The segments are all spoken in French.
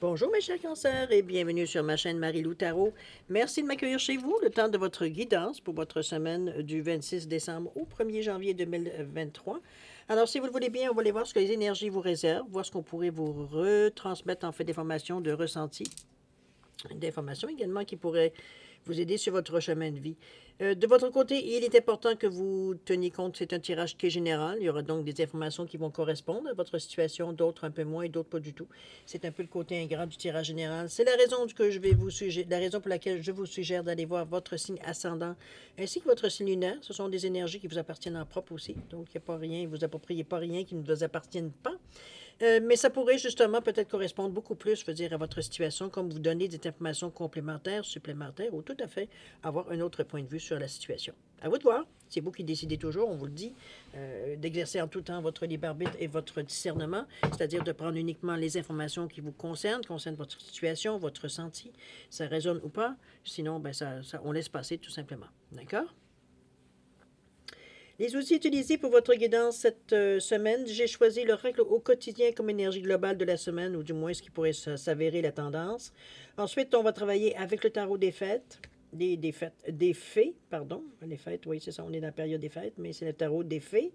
Bonjour mes chers cancers et bienvenue sur ma chaîne Marie-Lou Tarot. Merci de m'accueillir chez vous le temps de votre guidance pour votre semaine du 26 décembre au 1er janvier 2023. Alors si vous le voulez bien, on va aller voir ce que les énergies vous réservent, voir ce qu'on pourrait vous retransmettre en fait d'informations, de ressentis, d'informations également qui pourraient vous aider sur votre chemin de vie. De votre côté, il est important que vous teniez compte, c'est un tirage qui est général. Il y aura donc des informations qui vont correspondre à votre situation, d'autres un peu moins et d'autres pas du tout. C'est un peu le côté ingrat du tirage général. C'est la raison que je vais vous suggérer, la raison pour laquelle je vous suggère d'aller voir votre signe ascendant ainsi que votre signe lunaire. Ce sont des énergies qui vous appartiennent en propre aussi. Donc, il n'y a pas rien, vous appropriez pas rien qui ne vous appartienne pas. Mais ça pourrait justement peut-être correspondre beaucoup plus, je veux dire, à votre situation, comme vous donner des informations complémentaires, supplémentaires, ou tout à fait avoir un autre point de vue sur la situation. À vous de voir. C'est vous qui décidez toujours, on vous le dit, d'exercer en tout temps votre libre arbitre et votre discernement, c'est-à-dire de prendre uniquement les informations qui vous concernent votre situation, votre ressenti, ça résonne ou pas. Sinon, ben on laisse passer tout simplement. D'accord? Les outils utilisés pour votre guidance cette semaine, j'ai choisi le règle au quotidien comme énergie globale de la semaine, ou du moins ce qui pourrait s'avérer la tendance. Ensuite, on va travailler avec le tarot des fêtes, des fées, pardon. Les fêtes, oui, c'est ça, on est dans la période des fêtes, mais c'est le tarot des fées.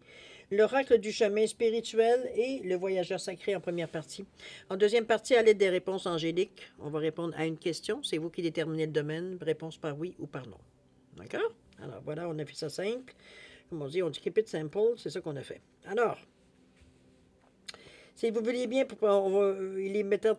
L'oracle du chemin spirituel et le voyageur sacré en première partie. En deuxième partie, à l'aide des réponses angéliques, on va répondre à une question. C'est vous qui déterminez le domaine, réponse par oui ou par non. D'accord? Alors voilà, on a fait ça simple. Comme on dit keep it simple, c'est ça qu'on a fait. Alors, si vous vouliez bien, il est maintenant,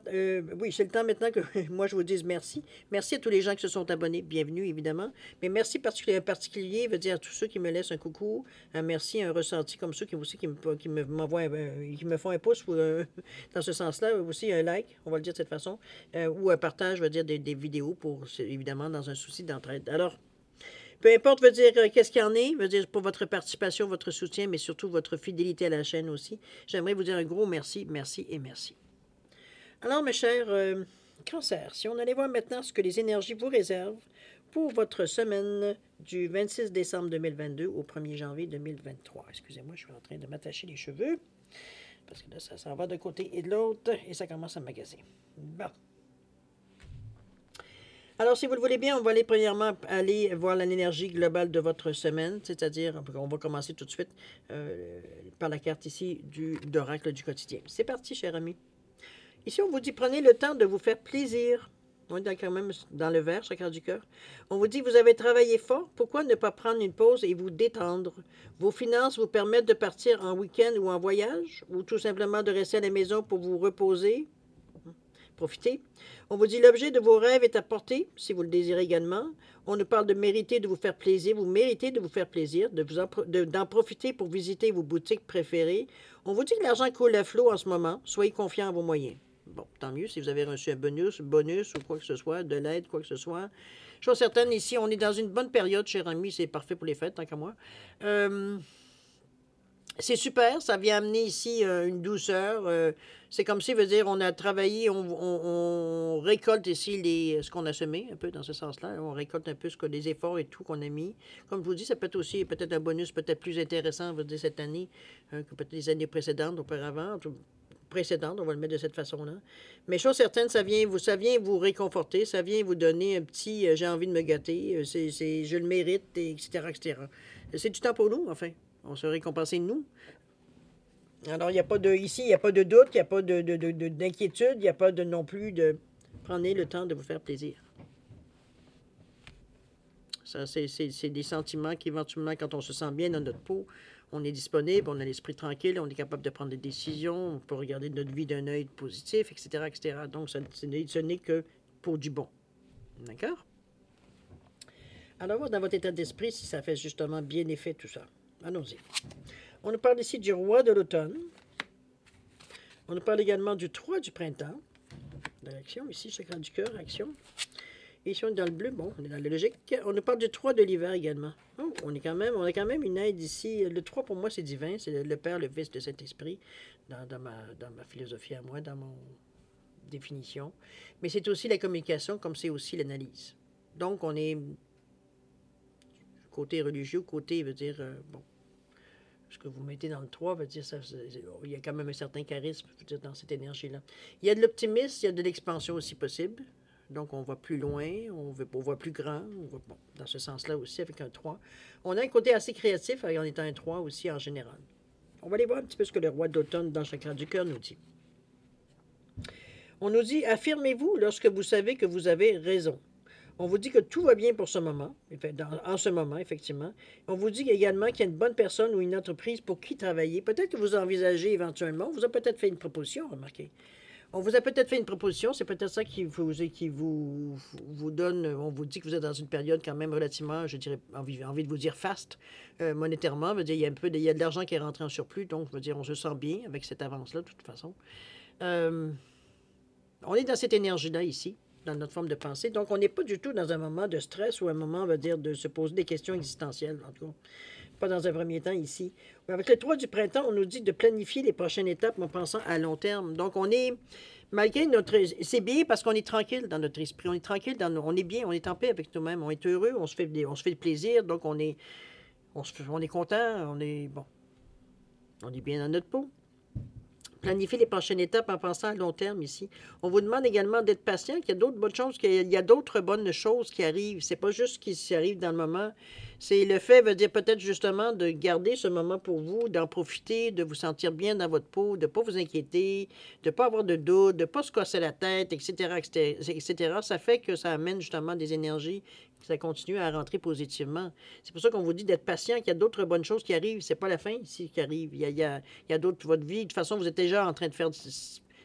oui, c'est le temps maintenant que moi je vous dise merci. Merci à tous les gens qui se sont abonnés, bienvenue évidemment. Mais merci particulier veut dire à tous ceux qui me laissent un coucou, un merci, un ressenti comme ceux qui aussi qui me font un pouce ou, dans ce sens-là, aussi un like, on va le dire de cette façon, ou un partage, veut dire des vidéos pour évidemment dans un souci d'entraide. Alors, peu importe, veut dire qu'est-ce qu'il y en est, veut dire pour votre participation, votre soutien, mais surtout votre fidélité à la chaîne aussi. J'aimerais vous dire un gros merci, merci et merci. Alors, mes chers cancers, si on allait voir maintenant ce que les énergies vous réservent pour votre semaine du 26 décembre 2022 au 1er janvier 2023. Excusez-moi, je suis en train de m'attacher les cheveux, parce que là, ça s'en va d'un côté et de l'autre, et ça commence à m'agacer. Bon. Alors, si vous le voulez bien, on va aller premièrement aller voir l'énergie globale de votre semaine, c'est-à-dire, on va commencer tout de suite par la carte ici d'oracle du quotidien. C'est parti, cher ami. Ici, on vous dit, prenez le temps de vous faire plaisir. On est quand même dans le vert, chacun du cœur. On vous dit, vous avez travaillé fort, pourquoi ne pas prendre une pause et vous détendre? Vos finances vous permettent de partir en week-end ou en voyage, ou tout simplement de rester à la maison pour vous reposer, profiter. On vous dit l'objet de vos rêves est à portée, si vous le désirez également. On nous parle de mériter de vous faire plaisir. Vous méritez de vous faire plaisir, d'en profiter pour visiter vos boutiques préférées. On vous dit que l'argent coule à flot en ce moment. Soyez confiants en vos moyens. Bon, tant mieux si vous avez reçu un bonus ou quoi que ce soit, de l'aide, quoi que ce soit. Chose certaine, ici, on est dans une bonne période, cher ami. C'est parfait pour les fêtes, tant qu'à moi. C'est super, ça vient amener ici une douceur. C'est comme si, veut dire, on a travaillé, on récolte ici ce qu'on a semé, un peu dans ce sens-là. On récolte un peu les efforts et tout qu'on a mis. Comme je vous dis, ça peut être aussi peut-être un bonus peut-être plus intéressant, veut dire, cette année que peut-être les années précédentes, auparavant. Précédente, on va le mettre de cette façon-là. Mais chose certaine, ça vient vous réconforter, ça vient vous donner un petit j'ai envie de me gâter, je le mérite, etc., etc. C'est du temps pour nous, enfin. On se récompenser de nous. Alors, il n'y a pas de, ici, il n'y a pas de doute, il n'y a pas d'inquiétude, il n'y a pas de non plus de... Prenez le temps de vous faire plaisir. Ça, c'est des sentiments qu'éventuellement, quand on se sent bien dans notre peau, on est disponible, on a l'esprit tranquille, on est capable de prendre des décisions, on peut regarder notre vie d'un œil positif, etc., etc. Donc, ce n'est que pour du bon. D'accord? Alors, voir dans votre état d'esprit si ça fait justement bien effet tout ça. Allons-y. On nous parle ici du roi de l'automne. On nous parle également du 3 du printemps. De l'action, ici, chakra du cœur, action. Et ici, on est dans le bleu, bon, on est dans la logique. On nous parle du 3 de l'hiver également. Oh, on a quand même une aide ici. Le 3, pour moi, c'est divin. C'est le Père, le Fils de Saint-Esprit, dans ma philosophie à moi, dans mon définition. Mais c'est aussi la communication, comme c'est aussi l'analyse. Donc, on est côté religieux, côté, veut dire, bon, Ce que vous mettez dans le 3 veut dire ça, il y a quand même un certain charisme, je veux dire, dans cette énergie-là. Il y a de l'optimisme, il y a de l'expansion aussi possible. Donc, on va plus loin, on voit plus grand, bon, dans ce sens-là aussi, avec un 3. On a un côté assez créatif en étant un 3 aussi en général. On va aller voir un petit peu ce que le roi d'automne dans le chakra du cœur nous dit. On nous dit, affirmez-vous lorsque vous savez que vous avez raison. On vous dit que tout va bien pour ce moment, en ce moment, effectivement. On vous dit également qu'il y a une bonne personne ou une entreprise pour qui travailler. Peut-être que vous envisagez éventuellement, on vous a peut-être fait une proposition, remarquez. On vous a peut-être fait une proposition, c'est peut-être ça qui vous donne, on vous dit que vous êtes dans une période quand même relativement, je dirais, envie de vous dire faste, monétairement. Veut dire, il y a de l'argent qui est rentré en surplus, donc, veut dire, on se sent bien avec cette avance-là, de toute façon. On est dans cette énergie-là ici, dans notre forme de pensée. Donc, on n'est pas du tout dans un moment de stress ou un moment, on va dire, de se poser des questions existentielles, en tout cas. Pas dans un premier temps ici. Avec le 3 du printemps, on nous dit de planifier les prochaines étapes en pensant à long terme. Donc, on est, malgré notre... C'est bien parce qu'on est tranquille dans notre esprit. On est tranquille, on est bien, on est en paix avec nous-mêmes. On est heureux, on se fait plaisir. Donc, on est content, on est, bon, on est bien dans notre peau. Planifier les prochaines étapes en pensant à long terme ici. On vous demande également d'être patient, qu'il y a d'autres bonnes choses, qu'il y a d'autres bonnes choses qui arrivent. C'est pas juste ce qui arrive dans le moment. C'est le fait, veut dire peut-être justement de garder ce moment pour vous, d'en profiter, de vous sentir bien dans votre peau, de ne pas vous inquiéter, de ne pas avoir de doute, de ne pas se casser la tête, etc., etc. Ça fait que ça amène justement des énergies, que ça continue à rentrer positivement. C'est pour ça qu'on vous dit d'être patient, qu'il y a d'autres bonnes choses qui arrivent. C'est pas la fin ici qui arrive. Il y a d'autres, votre vie. De toute façon, vous êtes déjà en train de faire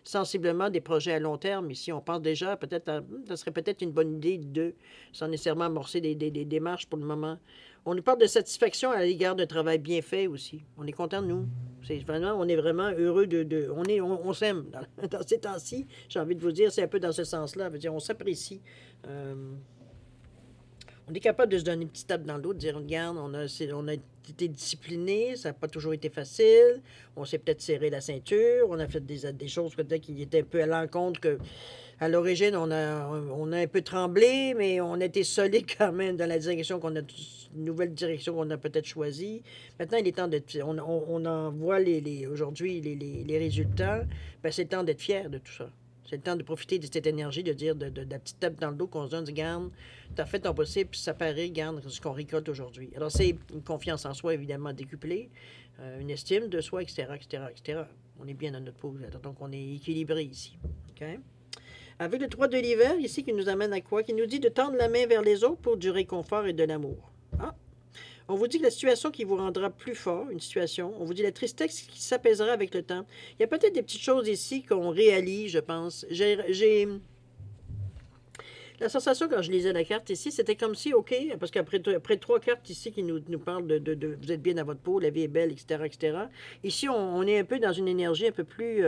sensiblement des projets à long terme. Ici, on pense déjà, peut-être, ça serait peut-être une bonne idée sans nécessairement amorcer des démarches pour le moment. On nous parle de satisfaction à l'égard d'un travail bien fait aussi. On est content de nous. On est vraiment heureux on s'aime dans ces temps-ci. J'ai envie de vous dire, c'est un peu dans ce sens-là. Je veux dire, on s'apprécie. On est capable de se donner une petite tape dans le dos, de dire, regarde, on a été discipliné, ça n'a pas toujours été facile, on s'est peut-être serré la ceinture, on a fait des choses peut-être qui étaient un peu à l'encontre que, à l'origine, on a un peu tremblé, mais on a été solide quand même dans la direction une nouvelle direction qu'on a peut-être choisie. Maintenant, il est temps d'être, on en voit aujourd'hui les résultats, ben, c'est le temps d'être fier de tout ça. C'est le temps de profiter de cette énergie, de dire, de la petite tape dans le dos qu'on se donne, regarde, tu as fait ton possible, puis ça paraît, regarde ce qu'on récolte aujourd'hui. Alors, c'est une confiance en soi, évidemment, décuplée, une estime de soi, etc., etc., etc. On est bien dans notre peau, donc on est équilibré ici. OK? Avec le 3 de l'hiver, ici, qui nous amène à quoi? Qui nous dit de tendre la main vers les autres pour du réconfort et de l'amour. Ah! On vous dit que la situation qui vous rendra plus fort, une situation, on vous dit la tristesse qui s'apaisera avec le temps. Il y a peut-être des petites choses ici qu'on réalise, je pense. J'ai la sensation quand je lisais la carte ici, c'était comme si, OK, parce qu'après 3 cartes ici qui nous parlent de vous êtes bien dans votre peau, la vie est belle, etc., etc. Ici, on est un peu dans une énergie un peu plus,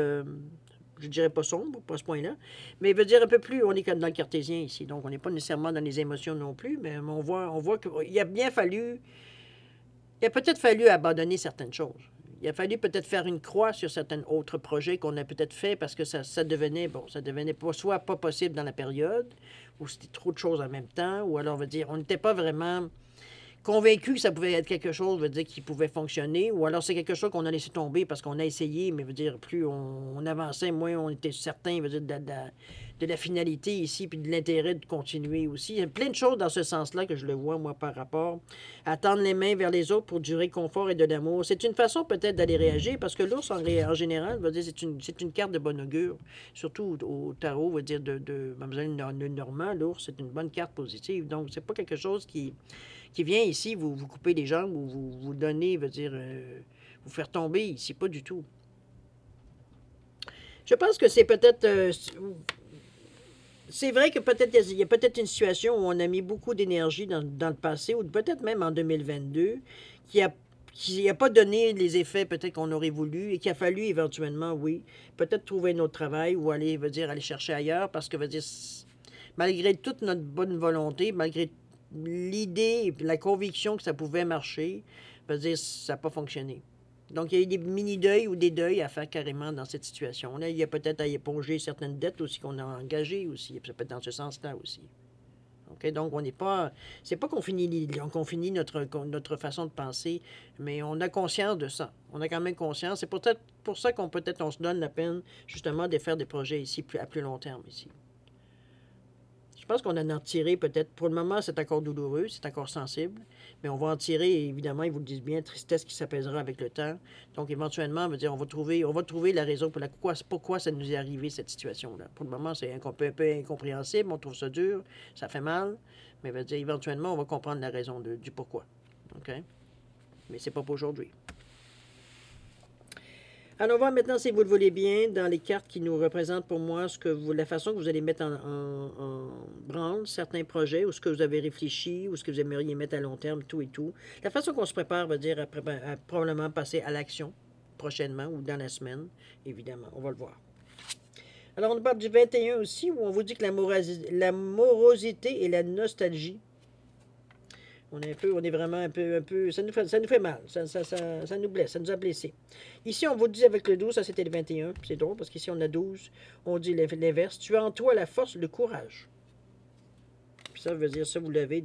je dirais pas sombre, pas à ce point-là, mais veut dire un peu plus, on est comme dans le cartésien ici, donc on n'est pas nécessairement dans les émotions non plus, mais on voit qu'il a bien fallu... Il a peut-être fallu abandonner certaines choses. Il a fallu peut-être faire une croix sur certains autres projets qu'on a peut-être fait parce que ça devenait soit pas possible dans la période, ou c'était trop de choses en même temps, ou alors, on va dire, on n'était pas vraiment convaincu que ça pouvait être quelque chose, veut dire, qui pouvait fonctionner, ou alors c'est quelque chose qu'on a laissé tomber parce qu'on a essayé, mais veut dire, plus on avançait, moins on était certain, veut dire, de la finalité ici, puis de l'intérêt de continuer aussi. Il y a plein de choses dans ce sens-là que je le vois, moi, par rapport à tendre les mains vers les autres pour du réconfort et de l'amour. C'est une façon peut-être d'aller réagir, parce que l'ours, en général, veut dire, c'est une carte de bon augure, surtout au tarot, veut dire, de Mademoiselle Normand, l'ours, c'est une bonne carte positive. Donc, c'est pas quelque chose qui vient ici vous couper les jambes ou vous donner, veut dire, vous faire tomber ici, pas du tout. Je pense que c'est peut-être... c'est vrai que peut-être il y a peut-être une situation où on a mis beaucoup d'énergie dans le passé, ou peut-être même en 2022, qui n'a pas donné les effets peut-être qu'on aurait voulu et qu'il a fallu éventuellement, oui, peut-être trouver un autre travail ou aller chercher ailleurs parce que, veut dire, malgré toute notre bonne volonté, malgré l'idée et la conviction que ça pouvait marcher, veut dire, ça n'a pas fonctionné. Donc, il y a eu des mini-deuils ou des deuils à faire carrément dans cette situation-là. Il y a peut-être à éponger certaines dettes aussi qu'on a engagées aussi. Ça peut être dans ce sens-là aussi. OK? Donc, on n'est pas... C'est pas qu'on finit notre façon de penser, mais on a conscience de ça. On a quand même conscience. C'est peut-être pour ça peut-être on se donne la peine, justement, de faire des projets ici à plus long terme, ici. Je pense qu'on en a tiré peut-être, pour le moment, c'est encore douloureux, c'est encore sensible, mais on va en tirer, évidemment, ils vous le disent bien, tristesse qui s'apaisera avec le temps. Donc, éventuellement, on va trouver la raison pourquoi ça nous est arrivé, cette situation-là. Pour le moment, c'est un peu incompréhensible, on trouve ça dur, ça fait mal, mais éventuellement, on va comprendre la raison du pourquoi. OK? Mais c'est pas pour aujourd'hui. Alors, on va maintenant, si vous le voulez bien, dans les cartes qui nous représentent pour moi la façon que vous allez mettre en branle certains projets, ou ce que vous avez réfléchi, ou ce que vous aimeriez mettre à long terme, tout et tout. La façon qu'on se prépare va dire à probablement passer à l'action prochainement ou dans la semaine, évidemment. On va le voir. Alors, on parle du 21 aussi, où on vous dit que la morosité et la nostalgie. On est vraiment un peu, ça nous fait mal, ça nous blesse, ça nous a blessés. Ici, on vous dit avec le 12, ça c'était le 21, c'est drôle parce qu'ici on a 12, on dit l'inverse. Tu as en toi la force, le courage. Puis ça veut dire, ça vous l'avez,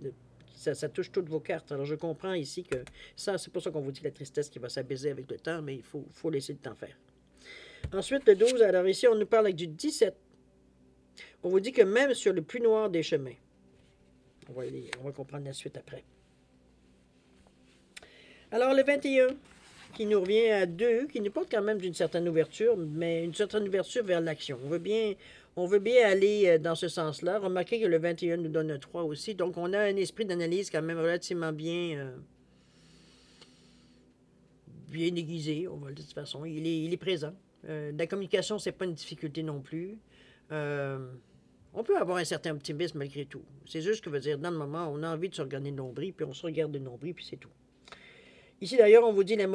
ça touche toutes vos cartes. Alors je comprends ici que ça, c'est pour ça qu'on vous dit la tristesse qui va s'abaiser avec le temps, mais il faut laisser le temps faire. Ensuite, le 12, alors ici on nous parle avec du 17. On vous dit que même sur le plus noir des chemins, on va comprendre la suite après. Alors, le 21, qui nous revient à 2, qui nous porte quand même d'une certaine ouverture, mais une certaine ouverture vers l'action. On veut bien aller dans ce sens-là. Remarquez que le 21 nous donne un 3 aussi. Donc, on a un esprit d'analyse quand même relativement bien aiguisé, on va le dire de toute façon. Il est présent. La communication, c'est pas une difficulté non plus. On peut avoir un certain optimisme malgré tout. C'est juste que, veut dire, dans le moment, on a envie de se regarder le nombril, puis on se regarde le nombril, puis c'est tout. Ici, d'ailleurs, on vous dit la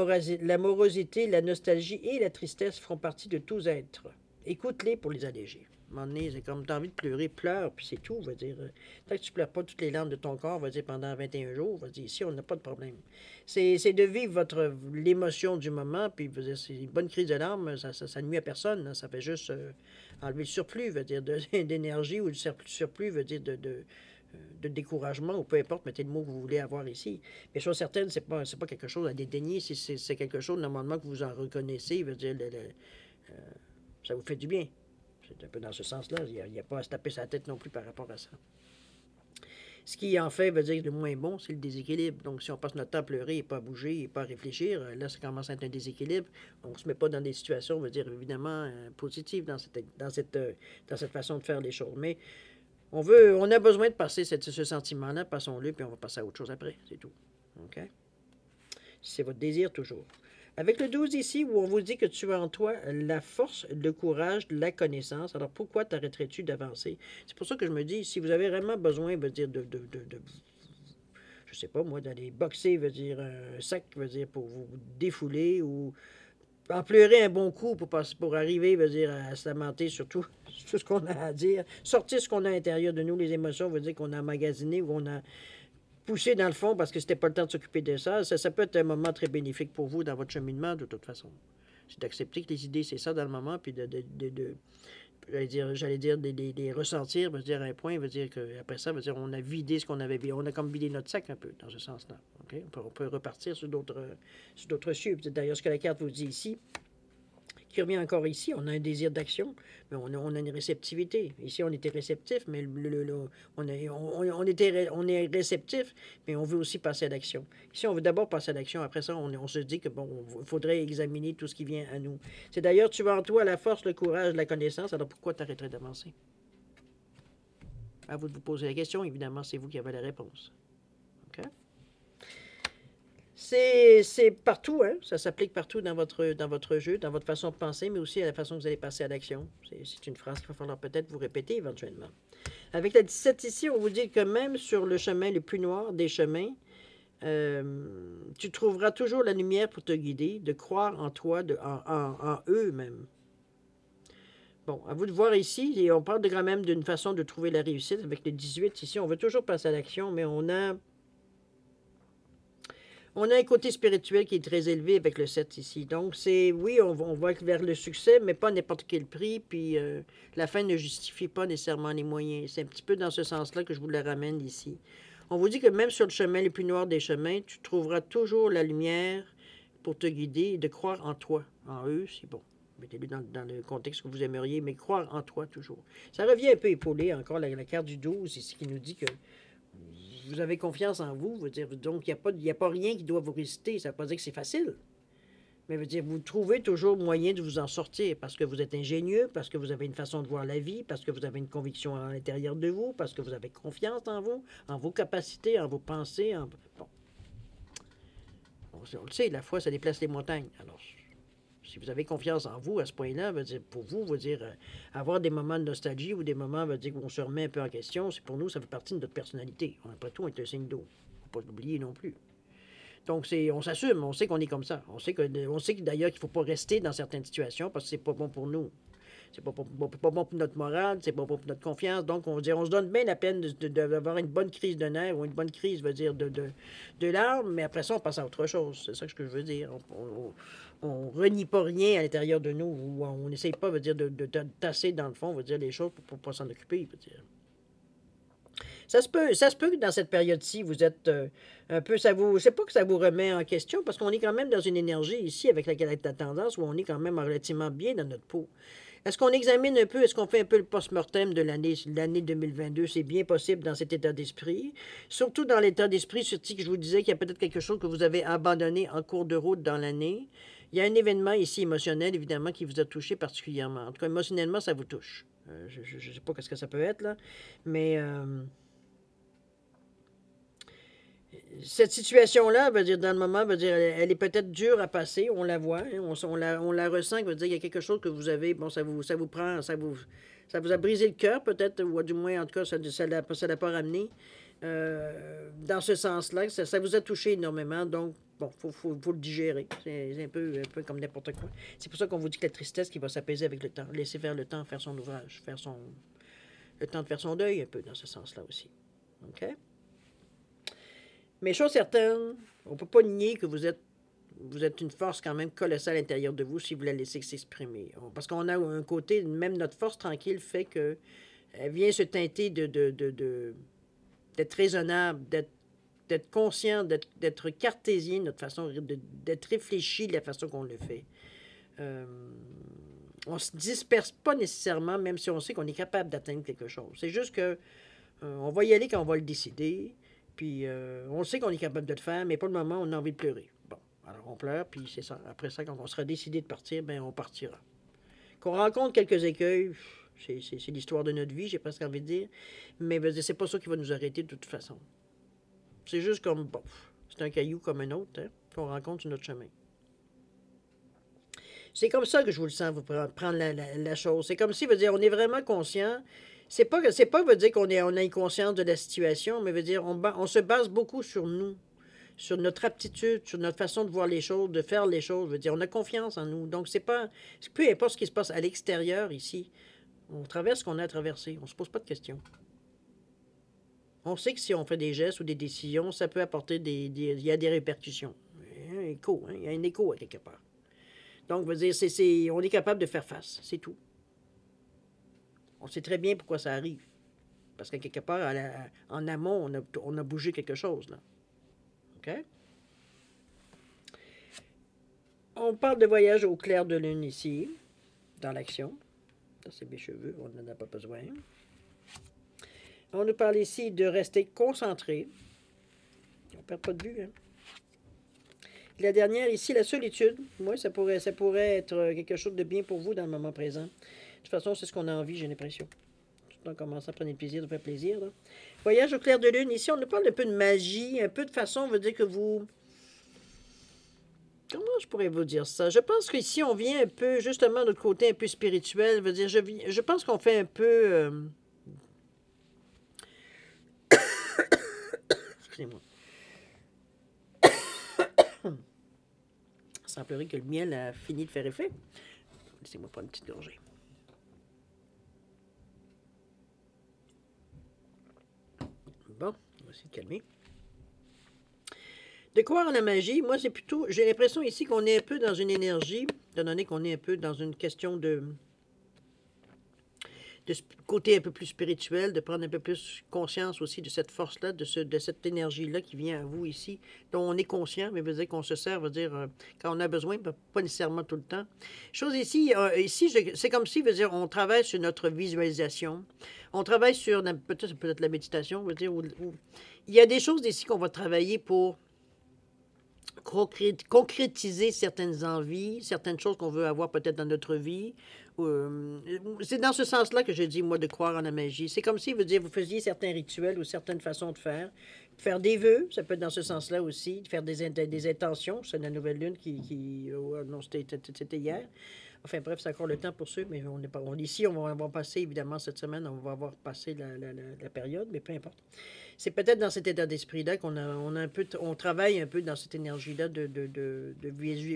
morosité, la nostalgie et la tristesse feront partie de tous êtres. Écoute-les pour les alléger. À un moment donné, c'est comme tu as envie de pleurer, pleure, puis c'est tout. Va dire, tant que tu ne pleures pas toutes les larmes de ton corps, va dire, pendant 21 jours, va dire, ici, on n'a pas de problème. C'est de vivre l'émotion du moment, puis c'est une bonne crise de larmes, ça nuit à personne. Hein, ça fait juste enlever le surplus, veut dire, d'énergie, ou le surplus, veut dire de découragement, ou peu importe, mettez le mot que vous voulez avoir ici. Mais chose certaine, c'est pas quelque chose à dédaigner, c'est quelque chose, normalement, que vous en reconnaissez, veut dire, ça vous fait du bien. C'est un peu dans ce sens-là, il n'y a pas à se taper sa tête non plus par rapport à ça. Ce qui, en fait, veut dire que le moins bon, c'est le déséquilibre. Donc, si on passe notre temps à pleurer et pas à bouger et pas à réfléchir, là, ça commence à être un déséquilibre. On ne se met pas dans des situations, veut dire, évidemment, positives dans cette façon de faire les choses. Mais on a besoin de passer ce sentiment-là, passons-le, puis on va passer à autre chose après, c'est tout. OK? C'est votre désir toujours. Avec le 12 ici, où on vous dit que tu as en toi la force, le courage, la connaissance, alors pourquoi t'arrêterais-tu d'avancer? C'est pour ça que je me dis, si vous avez vraiment besoin, veut dire, je sais pas moi, d'aller boxer, veut dire, un sac, veut dire, pour vous défouler, ou en pleurer un bon coup pour arriver, veut dire, à se lamenter sur tout ce qu'on a à dire, sortir ce qu'on a à l'intérieur de nous, les émotions, veut dire qu'on a emmagasiné ou on a poussé dans le fond parce que c'était pas le temps de s'occuper de ça. Ça peut être un moment très bénéfique pour vous dans votre cheminement, de toute façon. C'est d'accepter que les idées, c'est ça dans le moment, puis j'allais dire, les ressentir, veut dire un point, veut dire qu'après ça, veut dire on a vidé ce qu'on avait vidé. On a comme vidé notre sac un peu, dans ce sens-là. Okay? On peut repartir sur d'autres cieux. D'ailleurs, ce que la carte vous dit ici, qui revient encore ici, on a un désir d'action, mais on a une réceptivité. Ici, on était réceptif, mais on est réceptif, mais on veut aussi passer à l'action. Ici, on veut d'abord passer à l'action. Après ça, on se dit que bon, il faudrait examiner tout ce qui vient à nous. C'est d'ailleurs, tu as en toi la force, le courage, la connaissance, alors pourquoi t'arrêterais d'avancer? À vous de vous poser la question, évidemment, c'est vous qui avez la réponse. OK? C'est partout, hein? Ça s'applique partout dans votre jeu, dans votre façon de penser, mais aussi à la façon que vous allez passer à l'action. C'est une phrase qu'il va falloir peut-être vous répéter éventuellement. Avec la 17 ici, on vous dit que même sur le chemin le plus noir des chemins, tu trouveras toujours la lumière pour te guider, de croire en toi, en eux même. Bon, à vous de voir ici, et on parle de quand même d'une façon de trouver la réussite. Avec le 18 ici, on veut toujours passer à l'action, mais on On a un côté spirituel qui est très élevé avec le 7 ici. Donc, c'est, oui, on va vers le succès, mais pas à n'importe quel prix. Puis, la fin ne justifie pas nécessairement les moyens. C'est un petit peu dans ce sens-là que je vous le ramène ici. On vous dit que même sur le chemin le plus noir des chemins, tu trouveras toujours la lumière pour te guider et de croire en toi. En eux, c'est bon. Mettez-le dans le contexte que vous aimeriez, mais croire en toi toujours. Ça revient un peu épaulé, encore la carte du 12, ici, qui nous dit que vous avez confiance en vous, veut dire, donc il n'y a pas rien qui doit vous résister. Ça ne veut pas dire que c'est facile. Mais veut dire, vous trouvez toujours moyen de vous en sortir parce que vous êtes ingénieux, parce que vous avez une façon de voir la vie, parce que vous avez une conviction à l'intérieur de vous, parce que vous avez confiance en vous, en vos capacités, en vos pensées. Bon. On le sait, la foi, ça déplace les montagnes. Alors, si vous avez confiance en vous à ce point-là, veut dire, pour vous, veut dire, avoir des moments de nostalgie ou des moments veut dire, où on se remet un peu en question, c'est pour nous, ça fait partie de notre personnalité. Après tout, on est un signe d'eau. Il ne faut pas l'oublier non plus. Donc, on s'assume, on sait qu'on est comme ça. On sait que d'ailleurs qu'il ne faut pas rester dans certaines situations parce que c'est pas bon pour nous. C'est pas bon pour notre morale, c'est pas bon pour notre confiance. Donc, on se donne bien la peine d'avoir une bonne crise de nerfs ou une bonne crise, veut dire, de larmes, mais après ça, on passe à autre chose. C'est ça que je veux dire. On renie pas rien à l'intérieur de nous, ou on n'essaye pas, veut dire, de tasser dans le fond, veut dire, les choses pour pas s'en occuper, veut dire. Ça se peut que dans cette période-ci, vous êtes un peu, c'est pas que ça vous remet en question, parce qu'on est quand même dans une énergie ici avec la tendance où on est quand même relativement bien dans notre peau. Est-ce qu'on examine un peu, est-ce qu'on fait un peu le post-mortem de l'année 2022? C'est bien possible dans cet état d'esprit. Surtout dans l'état d'esprit, surtout que je vous disais qu'il y a peut-être quelque chose que vous avez abandonné en cours de route dans l'année. Il y a un événement ici émotionnel, évidemment, qui vous a touché particulièrement. En tout cas, émotionnellement, ça vous touche. Je ne sais pas ce que ça peut être, là, mais cette situation-là, veut dire, dans le moment, veut dire, elle est peut-être dure à passer, on la voit, hein, on la ressent, veut dire, il y a quelque chose que vous avez, bon, ça vous prend, ça vous a brisé le cœur, peut-être, ou du moins, en tout cas, ça l'a pas ramené. Dans ce sens-là, ça vous a touché énormément, donc, bon, faut le digérer. C'est un peu comme n'importe quoi. C'est pour ça qu'on vous dit que la tristesse qui va s'apaiser avec le temps. Laissez faire le temps faire son ouvrage, le temps de faire son deuil, un peu, dans ce sens-là aussi. OK? Mais chose certaine, on ne peut pas nier que vous êtes une force quand même colossale à l'intérieur de vous si vous la laissez s'exprimer. Parce qu'on a un côté, même notre force tranquille fait que elle vient se teinter d'être raisonnable, d'être conscient, d'être cartésien, notre façon d'être réfléchi de la façon qu'on le fait. On ne se disperse pas nécessairement, même si on sait qu'on est capable d'atteindre quelque chose. C'est juste que on va y aller quand on va le décider. Puis on sait qu'on est capable de le faire, mais pour le moment, on a envie de pleurer. Bon, alors on pleure, puis c'est ça. Après ça, quand on sera décidé de partir, bien, on partira. Qu'on rencontre quelques écueils, c'est l'histoire de notre vie, j'ai presque envie de dire. Mais c'est pas ça qui va nous arrêter de toute façon. C'est juste comme, bon, c'est un caillou comme un autre, hein, qu'on rencontre sur notre chemin. C'est comme ça que je vous le sens, vous prendre la chose. C'est comme si, veut dire, on est vraiment conscient. C'est pas veut dire on a une conscience de la situation, mais veut dire on se base beaucoup sur nous, sur notre aptitude, sur notre façon de voir les choses, de faire les choses. Veut dire on a confiance en nous. Donc peu importe ce qui se passe à l'extérieur ici, on traverse ce qu'on a à traverser. On se pose pas de questions. On sait que si on fait des gestes ou des décisions, ça peut apporter il y a des répercussions. Il y a un écho, hein, il y a un écho à quelque part. Donc, veut dire, on est capable de faire face, c'est tout. On sait très bien pourquoi ça arrive. Parce que quelque part, en amont, on a bougé quelque chose, là. OK? On parle de voyage au clair de lune ici, dans l'action. Ça, c'est mes cheveux, on n'en a pas besoin. On nous parle ici de rester concentré. On ne perd pas de vue, hein? La dernière ici, la solitude. Moi, ça pourrait être quelque chose de bien pour vous dans le moment présent. De toute façon, c'est ce qu'on a envie, j'ai l'impression. On commence à prendre le plaisir de faire plaisir. Là. Voyage au clair de lune. Ici, on nous parle un peu de magie, un peu de façon, veut dire que vous... Comment je pourrais vous dire ça? Je pense qu'ici, on vient un peu, justement, notre côté un peu spirituel. Veut dire, je pense qu'on fait un peu... Excusez-moi. Il semblerait que le miel a fini de faire effet. Laissez-moi prendre une petite gorgée. Bon, on va essayer de calmer. De croire en la magie, moi, c'est plutôt... J'ai l'impression ici qu'on est un peu dans une énergie, étant donné qu'on est un peu dans une question de côté un peu plus spirituel, de prendre un peu plus conscience aussi de cette force-là, de cette énergie-là qui vient à vous ici, dont on est conscient, mais veut dire qu'on se sert, veut dire quand on a besoin, pas nécessairement tout le temps. Chose ici, c'est comme si, veut dire, on travaille sur notre visualisation, on travaille sur peut-être la méditation, veut dire, il y a des choses ici qu'on va travailler pour concrétiser certaines envies, certaines choses qu'on veut avoir peut-être dans notre vie. C'est dans ce sens-là que je dis, moi, de croire en la magie. C'est comme si, veut dire, vous faisiez certains rituels ou certaines façons de faire. Faire des vœux, ça peut être dans ce sens-là aussi. Faire des intentions, c'est la nouvelle lune non, c'était hier. Enfin bref, c'est encore le temps pour ceux, mais on n'est pas. Ici, on va passer, évidemment, cette semaine, on va avoir passé la période, mais peu importe. C'est peut-être dans cet état d'esprit-là on a un peu, on travaille un peu dans cette énergie-là de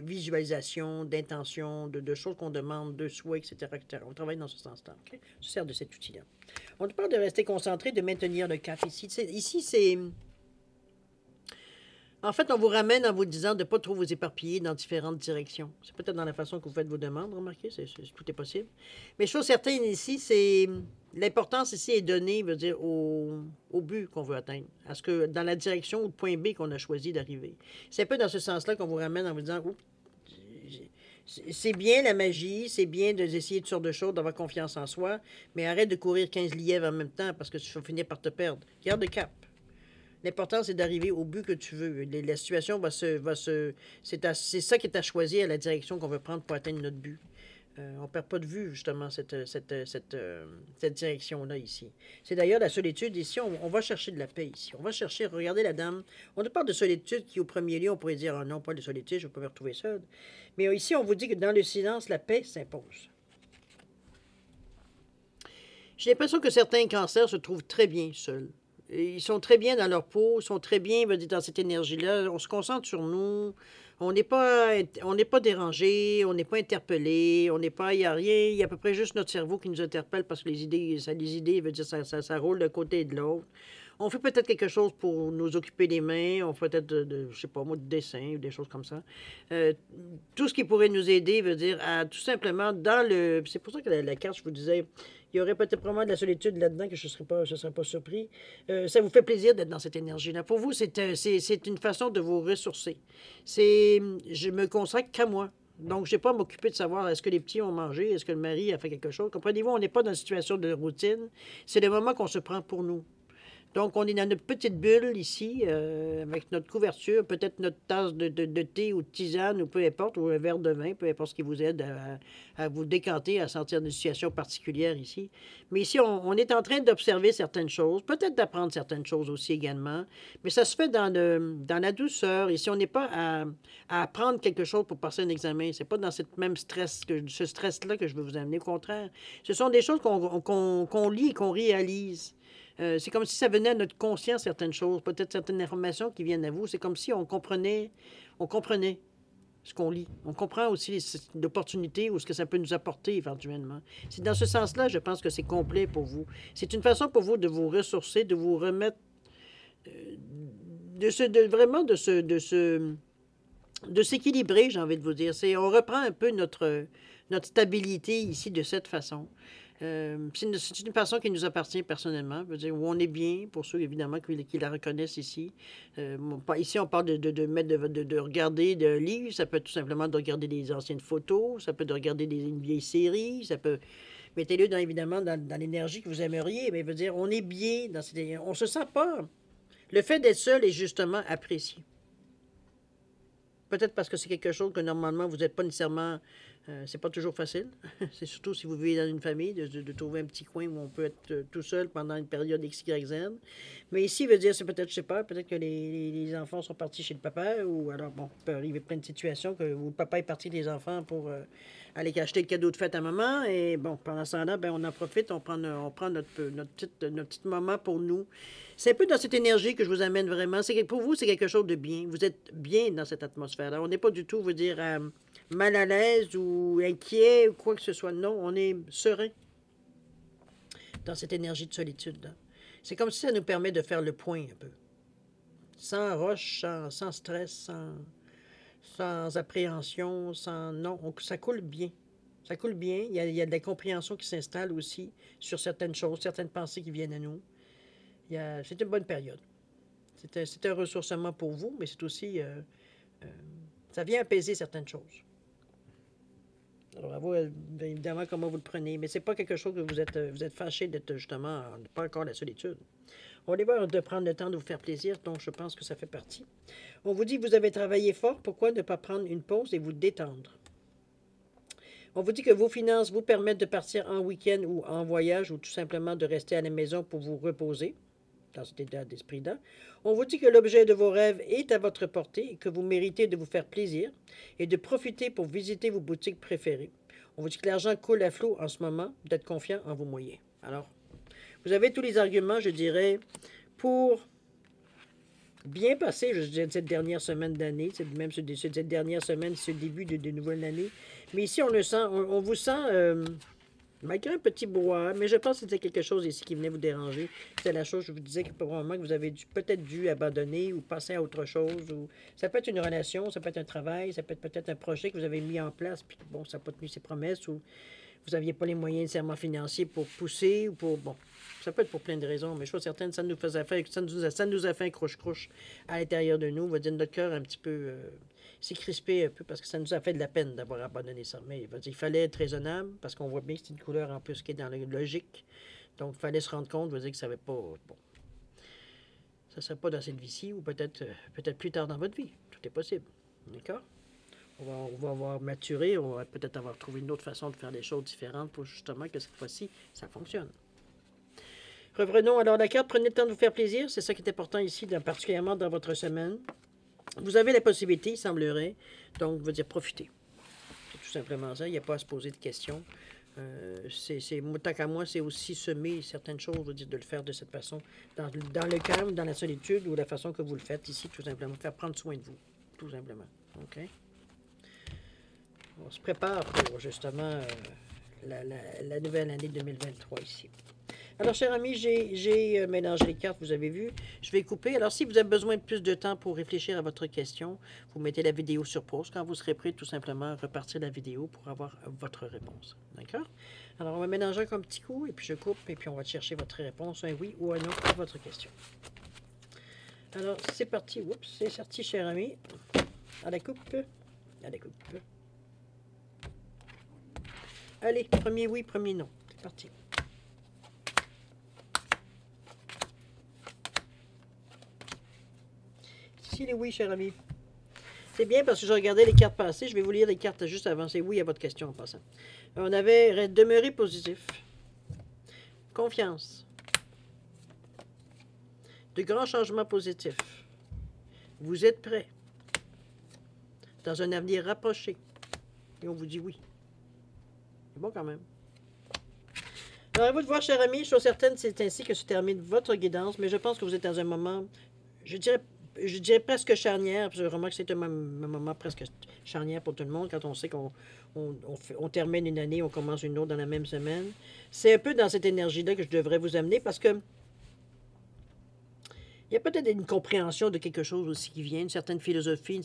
visualisation, d'intention, de choses qu'on demande de soi, etc., etc. On travaille dans ce sens-là. Okay? On se sert de cet outil-là. On ne parle de rester concentré, de maintenir le cap ici. Ici, c'est... En fait, on vous ramène en vous disant de ne pas trop vous éparpiller dans différentes directions. C'est peut-être dans la façon que vous faites vos demandes, remarquez, tout est possible. Mais chose certaine ici, c'est l'importance ici est donnée, veut dire, au but qu'on veut atteindre. À ce que dans la direction ou le point B qu'on a choisi d'arriver. C'est un peu dans ce sens-là qu'on vous ramène en vous disant, oups, c'est bien la magie, c'est bien d'essayer toutes sortes de choses, d'avoir confiance en soi, mais arrête de courir 15 lièvres en même temps parce que tu vas finir par te perdre. Garde le cap. L'important, c'est d'arriver au but que tu veux. La situation c'est ça qui est à choisir, la direction qu'on veut prendre pour atteindre notre but. On ne perd pas de vue, justement, cette direction-là ici. C'est d'ailleurs la solitude ici. On va chercher de la paix ici. On va chercher, regardez la dame. On ne parle de solitude qui, au premier lieu, on pourrait dire, ah non, pas de solitude, je ne peux me retrouver seul. Mais ici, on vous dit que dans le silence, la paix s'impose. J'ai l'impression que certains cancers se trouvent très bien seuls. Ils sont très bien dans leur peau, ils sont très bien dans cette énergie-là. On se concentre sur nous. On n'est pas dérangé, on n'est pas interpellé, on n'est pas, il n'y a rien, il y a à peu près juste notre cerveau qui nous interpelle parce que les idées veut dire ça roule d'un côté et de l'autre. On fait peut-être quelque chose pour nous occuper des mains, on fait peut-être, je sais pas moi, du dessin ou des choses comme ça. Tout ce qui pourrait nous aider veut dire à tout simplement dans le... C'est pour ça que la carte, je vous disais, il y aurait peut-être probablement de la solitude là-dedans que je ne serais pas surpris. Ça vous fait plaisir d'être dans cette énergie-là. Pour vous, c'est une façon de vous ressourcer. Je me consacre qu'à moi. Donc, je n'ai pas à m'occuper de savoir est-ce que les petits ont mangé, est-ce que le mari a fait quelque chose. Comprenez-vous, on n'est pas dans une situation de routine. C'est le moment qu'on se prend pour nous. Donc, on est dans notre petite bulle ici, avec notre couverture, peut-être notre tasse de thé ou de tisane, ou peu importe, ou un verre de vin, peu importe ce qui vous aide à vous décanter, à sortir d'une situation particulière ici. Mais ici, on est en train d'observer certaines choses, peut-être d'apprendre certaines choses aussi également, mais ça se fait dans la douceur. Ici, on n'est pas à apprendre quelque chose pour passer un examen. C'est pas dans ce stress-là que je veux vous amener. Au contraire, ce sont des choses qu'on lit et qu'on réalise. C'est comme si ça venait à notre conscience, certaines choses, peut-être certaines informations qui viennent à vous. C'est comme si on comprenait ce qu'on lit. On comprend aussi l'opportunité ou ce que ça peut nous apporter éventuellement. C'est dans ce sens-là, je pense que c'est complet pour vous. C'est une façon pour vous de vous ressourcer, de vous remettre, de s'équilibrer, j'ai envie de vous dire. On reprend un peu notre stabilité ici de cette façon. C'est une façon qui nous appartient personnellement, je veux dire, où on est bien, pour ceux évidemment qui la reconnaissent ici. Ici, on parle de regarder des livres, ça peut être tout simplement de regarder des anciennes photos, ça peut être de regarder une vieille série, ça peut... Mettez-le évidemment dans l'énergie que vous aimeriez, mais je veux dire, on est bien dans cette énergie. On se sent pas... Le fait d'être seul est justement apprécié. Peut-être parce que c'est quelque chose que normalement vous n'êtes pas nécessairement... c'est pas toujours facile. C'est surtout si vous vivez dans une famille, de trouver un petit coin où on peut être tout seul pendant une période X, Y, Z. Mais ici, veut dire, c'est peut-être, je sais pas, peut-être que les enfants sont partis chez le papa, ou alors, bon, il peut arriver plein de situations où le papa est parti des enfants pour aller acheter le cadeau de fête à maman. Et bon, pendant ce temps-là, ben, on en profite, on prend notre petit moment pour nous. C'est un peu dans cette énergie que je vous amène vraiment. Pour vous, c'est quelque chose de bien. Vous êtes bien dans cette atmosphère-là. On n'est pas du tout, vous dire, mal à l'aise ou inquiet ou quoi que ce soit. Non, on est serein dans cette énergie de solitude-là. C'est comme si ça nous permet de faire le point un peu. sans rush, sans stress, sans appréhension, sans... Non, ça coule bien. Ça coule bien. Il y a de la compréhension qui s'installe aussi sur certaines choses, certaines pensées qui viennent à nous. C'est une bonne période. C'est un ressourcement pour vous, mais c'est aussi... ça vient apaiser certaines choses. Alors, à vous, évidemment, comment vous le prenez. Mais c'est pas quelque chose que vous êtes fâché d'être, justement, pas encore la solitude. On va aller voir de prendre le temps de vous faire plaisir, donc je pense que ça fait partie. On vous dit que vous avez travaillé fort, pourquoi ne pas prendre une pause et vous détendre? On vous dit que vos finances vous permettent de partir en week-end ou en voyage ou tout simplement de rester à la maison pour vous reposer dans cet état d'esprit-là. On vous dit que l'objet de vos rêves est à votre portée et que vous méritez de vous faire plaisir et de profiter pour visiter vos boutiques préférées. On vous dit que l'argent coule à flot en ce moment, d'être confiant en vos moyens. Alors, vous avez tous les arguments, je dirais, pour bien passer, je dirais, cette dernière semaine d'année, même cette dernière semaine, ce début de nouvelle année. Mais ici, on le sent, on vous sent, malgré un petit brouhaha, mais je pense que c'était quelque chose ici qui venait vous déranger. C'est la chose, je vous disais que probablement que vous avez peut-être dû abandonner ou passer à autre chose. Ou ça peut être une relation, ça peut être un travail, ça peut être peut-être un projet que vous avez mis en place, puis bon, ça n'a pas tenu ses promesses, ou vous n'aviez pas les moyens nécessairement financiers pour pousser, ou pour, bon, ça peut être pour plein de raisons, mais je suis certaine que ça nous a fait un croche-croche à l'intérieur de nous. On va dire notre cœur un petit peu... s'est crispé un peu parce que ça nous a fait de la peine d'avoir abandonné ça. Mais il fallait être raisonnable parce qu'on voit bien que c'est une couleur en plus qui est dans la logique. Donc, il fallait se rendre compte, dire que ça n'avait pas... Bon, ça ne serait pas dans cette vie-ci ou peut-être plus tard dans votre vie. Tout est possible. D'accord? On va avoir maturé, on va peut-être avoir trouvé une autre façon de faire les choses différentes pour justement que cette fois-ci, ça fonctionne. Reprenons alors la carte. Prenez le temps de vous faire plaisir. C'est ça qui est important ici, particulièrement dans votre semaine. Vous avez la possibilité, il semblerait, donc, veut dire profiter. C'est tout simplement ça. Il n'y a pas à se poser de questions. Tant qu'à moi, c'est aussi semer certaines choses, veut dire de le faire de cette façon, dans le calme, dans la solitude, ou la façon que vous le faites ici, tout simplement. Faire prendre soin de vous, tout simplement. OK? On se prépare pour, justement, la nouvelle année 2023 ici. Alors, chers amis, j'ai mélangé les cartes, vous avez vu. Je vais couper. Alors, si vous avez besoin de plus de temps pour réfléchir à votre question, vous mettez la vidéo sur pause. Quand vous serez prêt, tout simplement, repartir la vidéo pour avoir votre réponse. D'accord? Alors, on va mélanger un petit coup, et puis je coupe, et puis on va chercher votre réponse, un oui ou un non à votre question. Alors, c'est parti. Oups, c'est sorti, chers amis. À la coupe. À la coupe. Allez, premier oui, premier non. C'est parti. Ici les oui, cher ami. C'est bien parce que je regardais les cartes passées. Je vais vous lire les cartes juste avant. C'est oui à votre question en passant. On avait demeuré positif. Confiance. De grands changements positifs. Vous êtes prêts. Dans un avenir rapproché. Et on vous dit oui. C'est bon quand même. Alors, à vous de voir, cher ami. Je suis certaine que c'est ainsi que se termine votre guidance, mais je pense que vous êtes dans un moment, je dirais presque charnière. Je remarque que c'est un moment presque charnière pour tout le monde quand on sait qu'on termine une année, on commence une autre dans la même semaine. C'est un peu dans cette énergie-là que je devrais vous amener parce que il y a peut-être une compréhension de quelque chose aussi qui vient, une certaine philosophie,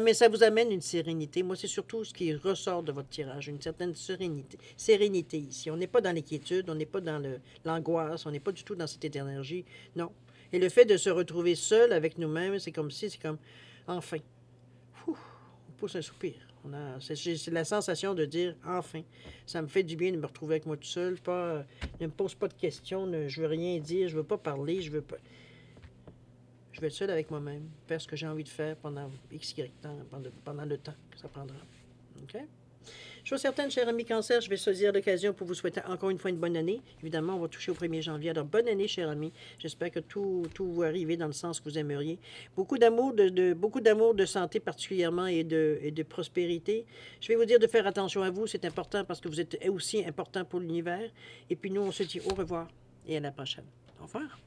mais ça vous amène une sérénité. Moi, c'est surtout ce qui ressort de votre tirage, une certaine sérénité ici. On n'est pas dans l'inquiétude, on n'est pas dans l'angoisse, on n'est pas du tout dans cette énergie. Non. Et le fait de se retrouver seul avec nous-mêmes, c'est comme, enfin. On pousse un soupir. C'est la sensation de dire, enfin, ça me fait du bien de me retrouver avec moi tout seul. Ne me pose pas de questions, je veux rien dire, je veux pas parler, je veux être seul avec moi-même, faire ce que j'ai envie de faire pendant X, Y temps, pendant le temps que ça prendra. OK? Je suis certaine, cher ami Cancer, je vais saisir l'occasion pour vous souhaiter encore une fois une bonne année. Évidemment, on va toucher au 1er janvier. Alors, bonne année, cher ami. J'espère que tout va arriver dans le sens que vous aimeriez. Beaucoup d'amour, de santé particulièrement et de prospérité. Je vais vous dire de faire attention à vous. C'est important parce que vous êtes aussi important pour l'univers. Et puis nous, on se dit au revoir et à la prochaine. Au revoir.